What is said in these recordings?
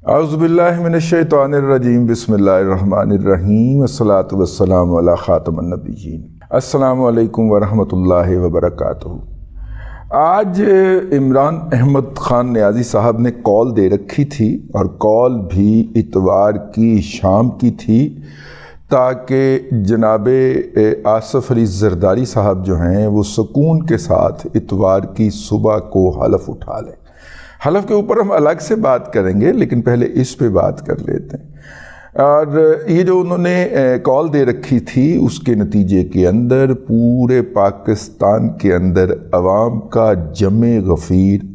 اعوذ باللہ من الشیطان الرجیم بسم اللہ الرحمن الرحیم والصلاة والسلام علی خاتم النبیین۔ السلام علیکم ورحمۃ اللہ وبرکاتہ۔ آج عمران احمد خان نیازی صاحب نے کال دے رکھی تھی اور کال بھی اتوار کی شام کی تھی تاکہ جناب آصف علی زرداری صاحب جو ہیں وہ سکون کے ساتھ اتوار کی صبح کو حلف اٹھا لیں۔ حلف کے اوپر ہم الگ سے بات کریں گے لیکن پہلے اس پہ بات کر لیتے ہیں۔ اور یہ جو انہوں نے کال دے رکھی تھی اس کے نتیجے کے اندر پورے پاکستان کے اندر عوام کا جمع غفیر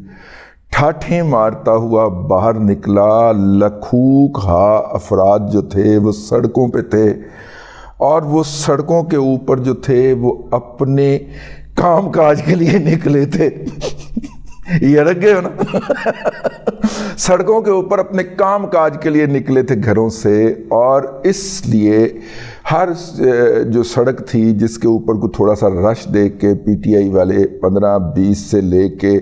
ٹھاٹھیں مارتا ہوا باہر نکلا۔ لکھوک افراد جو تھے وہ سڑکوں پہ تھے اور وہ سڑکوں کے اوپر جو تھے وہ اپنے کام کاج کے لیے نکلے تھے۔ یہ رکھ گئے ہو نا سڑکوں کے اوپر اپنے کام کاج کے لیے نکلے تھے گھروں سے، اور اس لیے ہر جو سڑک تھی جس کے اوپر کو تھوڑا سا رش دیکھ کے پی ٹی آئی والے 15-20 سے لے کے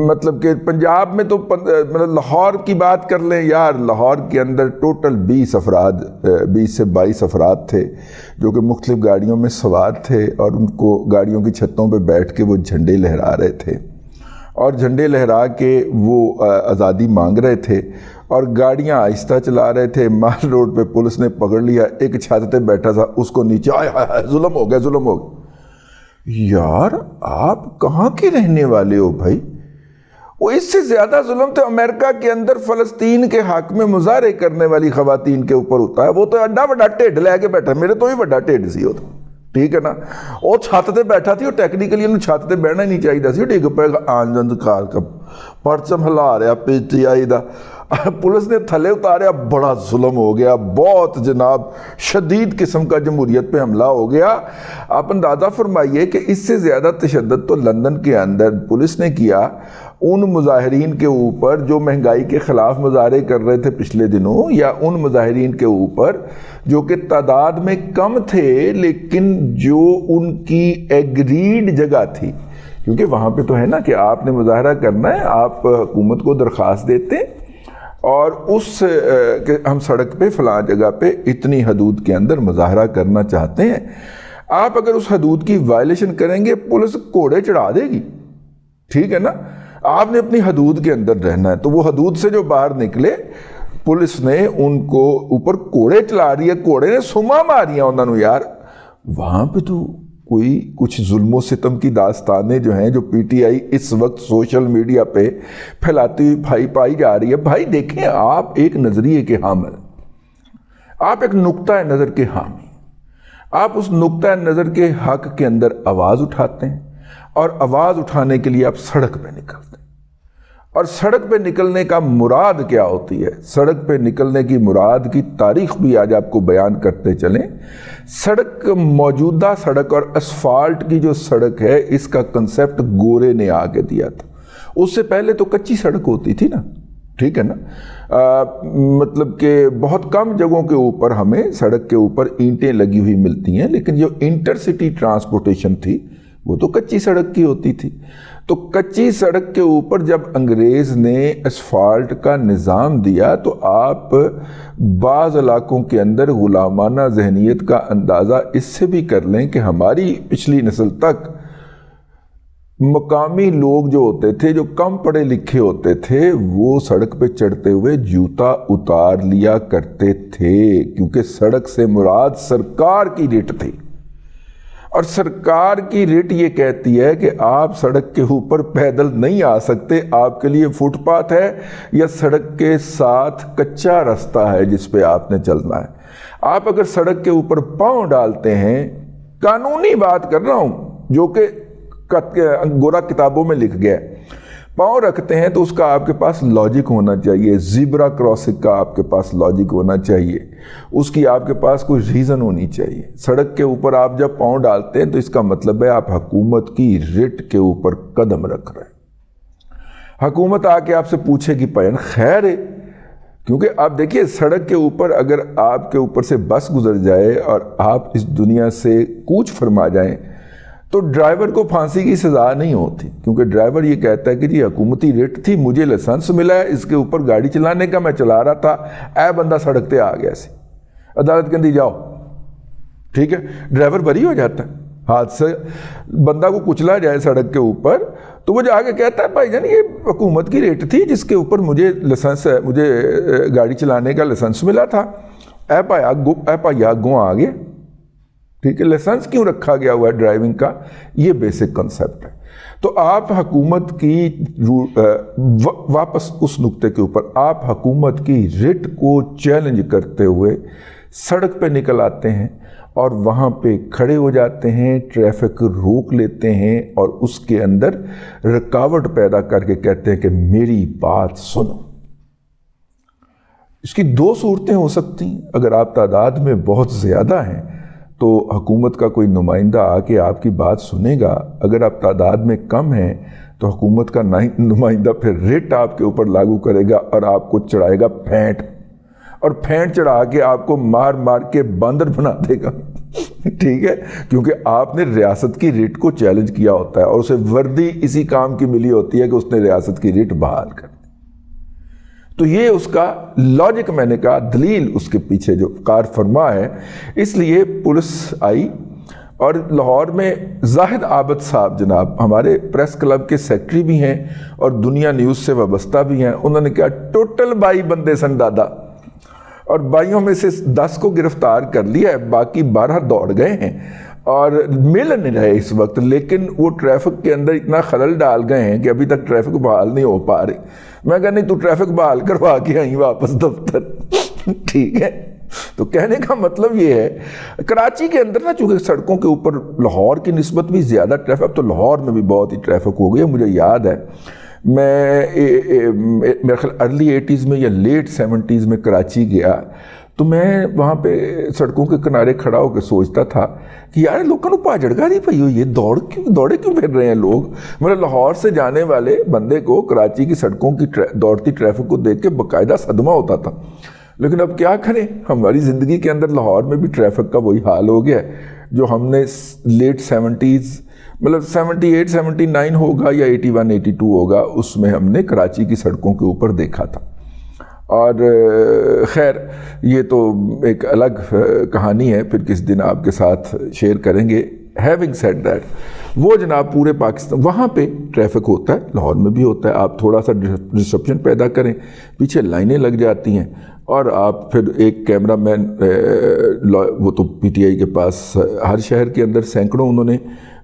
مطلب کہ پنجاب میں تو مطلب لاہور کی بات کر لیں یار، لاہور کے اندر ٹوٹل 20 سے 22 افراد تھے جو کہ مختلف گاڑیوں میں سوار تھے اور ان کو گاڑیوں کی چھتوں پہ بیٹھ کے وہ جھنڈے لہرا رہے تھے اور جھنڈے لہرا کے وہ آزادی مانگ رہے تھے اور گاڑیاں آہستہ چلا رہے تھے۔ مال روڈ پہ پولیس نے پکڑ لیا، ایک چھت پہ بیٹھا تھا اس کو نیچے ظلم ہو گیا۔ یار آپ کہاں کے رہنے والے ہو بھائی؟ وہ اس سے زیادہ ظلم تو امریکہ کے اندر فلسطین کے حق میں مظاہرے کرنے والی خواتین کے اوپر ہوتا ہے۔ وہ تو اڈا وڈا ٹھڈ لے کے بیٹھا، میرے تو ہی وڈا ٹھڈ سی ہوتا، ٹھیک ہے نا۔ وہ چھت تے بیٹھا تھی، وہ ٹیکنیکلی انہوں چھت تے بہنا ہی نہیں چاہیے سی، ڈگ پے گا آنجند کار کا پرچم ہلا رہا P T I the, police نے تھلے اتاریا، بڑا ظلم ہو گیا، بہت جناب شدید قسم کا جمہوریت پہ حملہ ہو گیا۔ آپ اندازہ فرمائیے کہ اس سے زیادہ تشدد تو لندن کے اندر پولیس نے کیا ان مظاہرین کے اوپر جو مہنگائی کے خلاف مظاہرے کر رہے تھے پچھلے دنوں، یا ان مظاہرین کے اوپر جو کہ تعداد میں کم تھے لیکن جو ان کی ایگریڈ جگہ تھی، کیونکہ وہاں پہ تو ہے نا کہ آپ نے مظاہرہ کرنا ہے، آپ حکومت کو درخواست دیتے اور اس کہ ہم سڑک پہ فلاں جگہ پہ اتنی حدود کے اندر مظاہرہ کرنا چاہتے ہیں۔ آپ اگر اس حدود کی وائلیشن کریں گے پولیس کوڑے چڑھا دے گی، ٹھیک ہے نا۔ آپ نے اپنی حدود کے اندر رہنا ہے، تو وہ حدود سے جو باہر نکلے پولیس نے ان کو اوپر کوڑے چلا رہی ہے، کوڑے نے سما ماریاں انہوں نے یار۔ وہاں پہ تو کوئی کچھ ظلم و ستم کی داستانیں جو ہیں جو پی ٹی آئی اس وقت سوشل میڈیا پہ پھیلاتی ہوئی پائی جا رہی ہے۔ بھائی دیکھیں، آپ ایک نظریے کے حامل، آپ ایک نقطہ نظر کے حامی، آپ اس نقطہ نظر کے حق کے اندر آواز اٹھاتے ہیں اور آواز اٹھانے کے لیے آپ سڑک پہ نکلتے ہیں۔ اور سڑک پہ نکلنے کا مراد کیا ہوتی ہے؟ سڑک پہ نکلنے کی مراد کی تاریخ بھی آج آپ کو بیان کرتے چلیں۔ سڑک، موجودہ سڑک اور اسفالٹ کی جو سڑک ہے، اس کا کنسیپٹ گورے نے آگے دیا تھا۔ اس سے پہلے تو کچی سڑک ہوتی تھی نا، ٹھیک ہے نا۔ مطلب کہ بہت کم جگہوں کے اوپر ہمیں سڑک کے اوپر اینٹیں لگی ہوئی ملتی ہیں، لیکن جو انٹر سٹی ٹرانسپورٹیشن تھی وہ تو کچی سڑک کی ہوتی تھی۔ تو کچی سڑک کے اوپر جب انگریز نے اسفالٹ کا نظام دیا تو آپ بعض علاقوں کے اندر غلامانہ ذہنیت کا اندازہ اس سے بھی کر لیں کہ ہماری پچھلی نسل تک مقامی لوگ جو ہوتے تھے، جو کم پڑھے لکھے ہوتے تھے، وہ سڑک پہ چڑھتے ہوئے جوتا اتار لیا کرتے تھے، کیونکہ سڑک سے مراد سرکار کی رٹ تھی، اور سرکار کی رٹ یہ کہتی ہے کہ آپ سڑک کے اوپر پیدل نہیں آ سکتے، آپ کے لیے فٹ پاتھ ہے یا سڑک کے ساتھ کچا راستہ ہے جس پہ آپ نے چلنا ہے۔ آپ اگر سڑک کے اوپر پاؤں ڈالتے ہیں، قانونی بات کر رہا ہوں جو کہ گورا کتابوں میں لکھ گیا، پاؤں رکھتے ہیں تو اس کا آپ کے پاس لاجک ہونا چاہیے، زیبرا کراسنگ کا آپ کے پاس لاجک ہونا چاہیے، اس کی آپ کے پاس کوئی ریزن ہونی چاہیے۔ سڑک کے اوپر آپ جب پاؤں ڈالتے ہیں تو اس کا مطلب ہے آپ حکومت کی رٹ کے اوپر قدم رکھ رہے ہیں۔ حکومت آ کے آپ سے پوچھے گی پائن خیر ہے، کیونکہ آپ دیکھیے سڑک کے اوپر اگر آپ کے اوپر سے بس گزر جائے اور آپ اس دنیا سے کوچ فرما جائیں تو ڈرائیور کو پھانسی کی سزا نہیں ہوتی، کیونکہ ڈرائیور یہ کہتا ہے کہ جی حکومتی ریٹ تھی، مجھے لائسنس ملا ہے اس کے اوپر گاڑی چلانے کا، میں چلا رہا تھا، اے بندہ سڑک تے آ گیا سی، عدالت کہندی جاؤ، ٹھیک ہے، ڈرائیور بری ہو جاتا ہے۔ حادثہ بندہ کو کچلا جائے سڑک کے اوپر تو وہ جا کے کہتا ہے بھائی جان یہ حکومت کی ریٹ تھی جس کے اوپر مجھے گاڑی چلانے کا لائسنس ملا تھا، اے بھائی آگوں آ گیا، ٹھیک ہے، لائسنس کیوں رکھا گیا ہوا ہے ڈرائیونگ کا، یہ بیسک کنسیپٹ ہے۔ تو آپ حکومت کی واپس اس نقطے کے اوپر، آپ حکومت کی ریٹ کو چیلنج کرتے ہوئے سڑک پہ نکل آتے ہیں اور وہاں پہ کھڑے ہو جاتے ہیں، ٹریفک روک لیتے ہیں اور اس کے اندر رکاوٹ پیدا کر کے کہتے ہیں کہ میری بات سنو۔ اس کی دو صورتیں ہو سکتی ہیں، اگر آپ تعداد میں بہت زیادہ ہیں تو حکومت کا کوئی نمائندہ آ کے آپ کی بات سنے گا، اگر آپ تعداد میں کم ہیں تو حکومت کا نمائندہ پھر ریٹ آپ کے اوپر لاگو کرے گا اور آپ کو چڑھائے گا پھینٹ، اور پھینٹ چڑھا کے آپ کو مار مار کے باندر بنا دے گا، ٹھیک ہے، کیونکہ آپ نے ریاست کی ریٹ کو چیلنج کیا ہوتا ہے اور اسے وردی اسی کام کی ملی ہوتی ہے کہ اس نے ریاست کی ریٹ بحال کر دی۔ تو یہ اس کا لاجک، میں نے کہا دلیل اس کے پیچھے جو کار فرما ہے۔ اس لیے پولیس آئی اور لاہور میں زاہد عابد صاحب جناب ہمارے پریس کلب کے سیکٹری بھی ہیں اور دنیا نیوز سے وابستہ بھی ہیں، انہوں نے کہا ٹوٹل 22 بندے سن دادا، اور 22 میں سے 10 کو گرفتار کر لیا ہے، باقی 12 دوڑ گئے ہیں اور مل نہیں رہے اس وقت، لیکن وہ ٹریفک کے اندر اتنا خلل ڈال گئے ہیں کہ ابھی تک ٹریفک بحال نہیں ہو پا رہی۔ میں کہا نہیں تو ٹریفک بحال کروا کے آئیں واپس دفتر، ٹھیک ہے۔ تو کہنے کا مطلب یہ ہے کراچی کے اندر نا چونکہ سڑکوں کے اوپر لاہور کی نسبت بھی زیادہ ٹریفک، اب تو لاہور میں بھی بہت ہی ٹریفک ہو گئی ہے۔ مجھے یاد ہے میں میرے خیال ارلی 80s میں یا لیٹ 70s میں کراچی گیا تو میں وہاں پہ سڑکوں کے کنارے کھڑا ہو کے سوچتا تھا کہ یار لوگوں کو پاجڑ گاڑی پئی ہوئی ہے، دوڑے کیوں پھر رہے ہیں لوگ۔ مطلب لاہور سے جانے والے بندے کو کراچی کی سڑکوں کی دوڑتی ٹریفک کو دیکھ کے باقاعدہ صدمہ ہوتا تھا، لیکن اب کیا کریں، ہماری زندگی کے اندر لاہور میں بھی ٹریفک کا وہی حال ہو گیا ہے جو ہم نے لیٹ 70s مطلب 78 79 ہوگا یا 81 82 ہوگا، اس میں ہم نے کراچی کی سڑکوں کے اوپر دیکھا تھا۔ اور خیر یہ تو ایک الگ کہانی ہے، پھر کس دن آپ کے ساتھ شیئر کریں گے۔ ہیونگ سیڈ دیٹ، وہ جناب پورے پاکستان وہاں پہ ٹریفک ہوتا ہے، لاہور میں بھی ہوتا ہے، آپ تھوڑا سا ڈسرپشن پیدا کریں، پیچھے لائنیں لگ جاتی ہیں اور آپ پھر ایک کیمرہ مین، وہ تو پی ٹی آئی کے پاس ہر شہر کے اندر سینکڑوں انہوں نے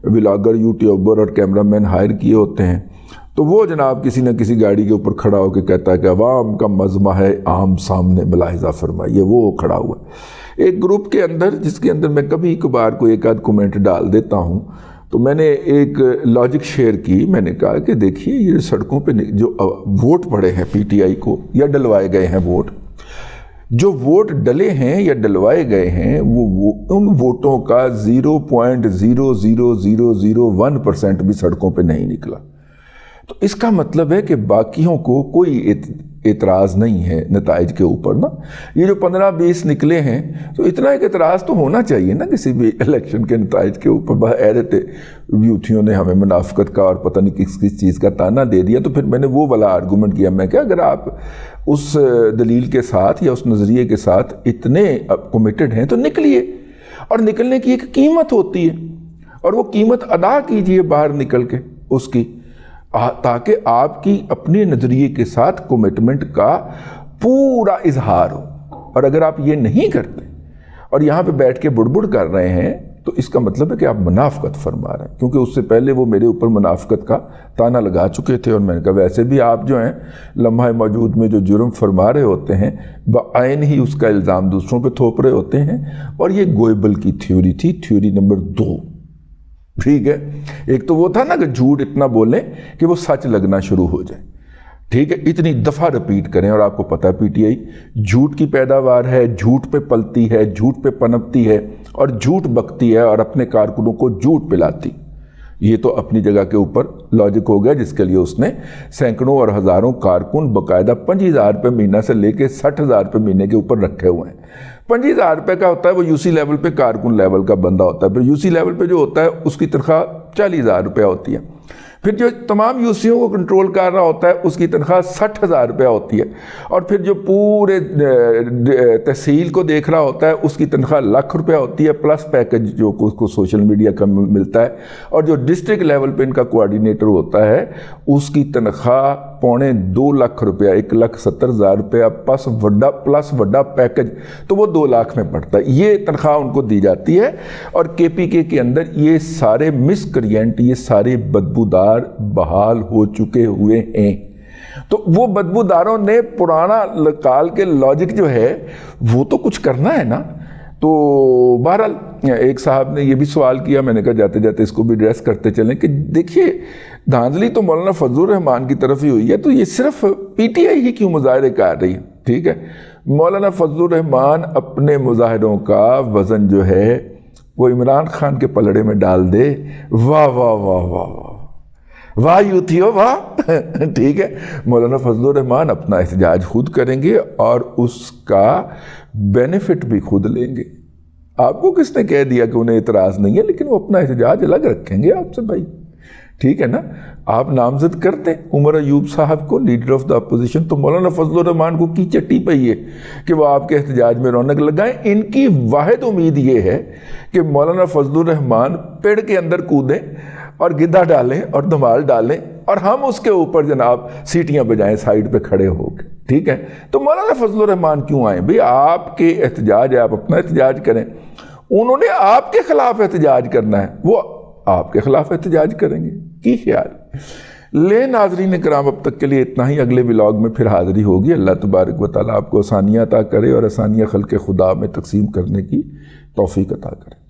ولاگر، یوٹیوبر اور کیمرہ مین ہائر کیے ہوتے ہیں، تو وہ جناب کسی نہ کسی گاڑی کے اوپر کھڑا ہو کے کہتا ہے کہ عوام کا مزمع ہے عام سامنے ملاحظہ فرمائیے، وہ کھڑا ہوا ایک گروپ کے اندر جس کے اندر میں کبھی کبھار کو ایک آدھ کومنٹ ڈال دیتا ہوں۔ تو میں نے ایک لاجک شیئر کی، میں نے کہا کہ دیکھیے یہ سڑکوں پہ جو ووٹ پڑے ہیں پی ٹی آئی کو یا ڈلوائے گئے ہیں ووٹ، جو ووٹ ڈلے ہیں یا ڈلوائے گئے ہیں وہ ان ووٹوں کا 0.00001% بھی سڑکوں پہ نہیں نکلا۔ تو اس کا مطلب ہے کہ باقیوں کو کوئی اعتراض نہیں ہے نتائج کے اوپر نا۔ یہ جو 15-20 نکلے ہیں تو اتنا ایک اعتراض تو ہونا چاہیے نا کسی بھی الیکشن کے نتائج کے اوپر۔ بحیرت یوتھیوں نے ہمیں منافقت کا اور پتہ نہیں کس چیز کا تانا دے دیا، تو پھر میں نے وہ والا آرگومنٹ کیا، میں کہ اگر آپ اس دلیل کے ساتھ یا اس نظریے کے ساتھ اتنے کمیٹڈ ہیں تو نکلیے، اور نکلنے کی ایک قیمت ہوتی ہے اور وہ قیمت ادا کیجئے باہر نکل کے اس کی، تاکہ آپ کی اپنے نظریے کے ساتھ کمٹمنٹ کا پورا اظہار ہو۔ اور اگر آپ یہ نہیں کرتے اور یہاں پہ بیٹھ کے بڑبڑ کر رہے ہیں تو اس کا مطلب ہے کہ آپ منافقت فرما رہے ہیں، کیونکہ اس سے پہلے وہ میرے اوپر منافقت کا تانا لگا چکے تھے، اور میں نے کہا ویسے بھی آپ جو ہیں لمحہ موجود میں جو جرم فرما رہے ہوتے ہیں بعین ہی اس کا الزام دوسروں پہ تھوپ رہے ہوتے ہیں، اور یہ گوئبل کی تھیوری تھی، تھیوری نمبر 2، ٹھیک ہے۔ ایک تو وہ تھا نا کہ جھوٹ اتنا بولیں کہ وہ سچ لگنا شروع ہو جائے، ٹھیک ہے، اتنی دفعہ رپیٹ کریں، اور آپ کو پتہ ہے پی ٹی آئی جھوٹ کی پیداوار ہے، جھوٹ پہ پلتی ہے، جھوٹ پہ پنپتی ہے اور جھوٹ بکتی ہے اور اپنے کارکنوں کو جھوٹ پلاتی، یہ تو اپنی جگہ کے اوپر لاجک ہو گیا، جس کے لیے اس نے سینکڑوں اور ہزاروں کارکن باقاعدہ 25,000 روپے مہینہ سے لے کے 60,000 روپے مہینے کے اوپر رکھے ہوئے ہیں۔ 25,000 روپے کا ہوتا ہے وہ یو سی لیول پہ کارکن لیول کا بندہ ہوتا ہے، پھر یو سی لیول پہ جو ہوتا ہے اس کی تنخواہ 40,000 روپیہ ہوتی ہے، پھر جو تمام یو سیوں کو کنٹرول کر رہا ہوتا ہے اس کی تنخواہ 60,000 روپیہ ہوتی ہے، اور پھر جو پورے تحصیل کو دیکھ رہا ہوتا ہے اس کی تنخواہ 1,00,000 روپیہ ہوتی ہے، پلس پیکج جو اس کو سوشل میڈیا کا ملتا ہے، اور جو ڈسٹرکٹ لیول پہ ان کا کوآرڈینیٹر ہوتا ہے اس کی تنخواہ 2.25 روپیہ، 1,70,000 روپیہ پلس وڈا پیکج، تو وہ 2 لاکھ میں پڑتا ہے۔ یہ تنخواہ ان کو دی جاتی ہے، اور کے پی کے اندر یہ سارے مسکرینٹ، یہ سارے بدبودار بحال ہو چکے ہوئے ہیں۔ تو وہ بدبوداروں نے پرانا کال کے لاجک جو ہے وہ تو کچھ کرنا ہے نا۔ تو بہرحال ایک صاحب نے یہ بھی سوال کیا، میں نے کہا جاتے جاتے اس کو بھی ایڈریس کرتے چلیں کہ دیکھیے دھاندلی تو مولانا فضل الرحمان کی طرف ہی ہوئی ہے، تو یہ صرف پی ٹی آئی ہی کیوں مظاہرے کر رہی ہے؟ ٹھیک ہے، مولانا فضل الرحمان اپنے مظاہروں کا وزن جو ہے وہ عمران خان کے پلڑے میں ڈال دے، واہ واہ واہ واہ واہ واہ یوتھیو واہ، ٹھیک ہے، مولانا فضل الرحمان اپنا احتجاج خود کریں گے اور اس کا بینیفٹ بھی خود لیں گے۔ آپ کو کس نے کہہ دیا کہ انہیں اعتراض نہیں ہے، لیکن وہ اپنا احتجاج الگ رکھیں گے آپ سے بھائی، ٹھیک ہے نا۔ آپ نامزد کر دیں عمر ایوب صاحب کو لیڈر آف دا اپوزیشن، تو مولانا فضل الرحمان کو کی چٹی پئی ہے کہ وہ آپ کے احتجاج میں رونق لگائیں۔ ان کی واحد امید یہ ہے کہ مولانا فضل الرحمان پیڑ کے اندر کودیں اور گدھا ڈالیں اور دھمال ڈالیں، اور ہم اس کے اوپر جناب سیٹیاں بجائیں سائیڈ پہ کھڑے ہو کے، ٹھیک ہے۔ تو مولانا فضل الرحمان کیوں آئیں بھئی؟ آپ کے احتجاج ہے، آپ اپنا احتجاج کریں۔ انہوں نے آپ کے خلاف احتجاج کرنا ہے، وہ آپ کے خلاف احتجاج کریں گے، کی خیال لے۔ ناظرین کرام، اب تک کے لیے اتنا ہی، اگلے ولاگ میں پھر حاضری ہوگی۔ اللہ تبارک و تعالیٰ آپ کو آسانیاں عطا کرے اور آسانیاں خلق خدا میں تقسیم کرنے کی توفیق عطا کرے۔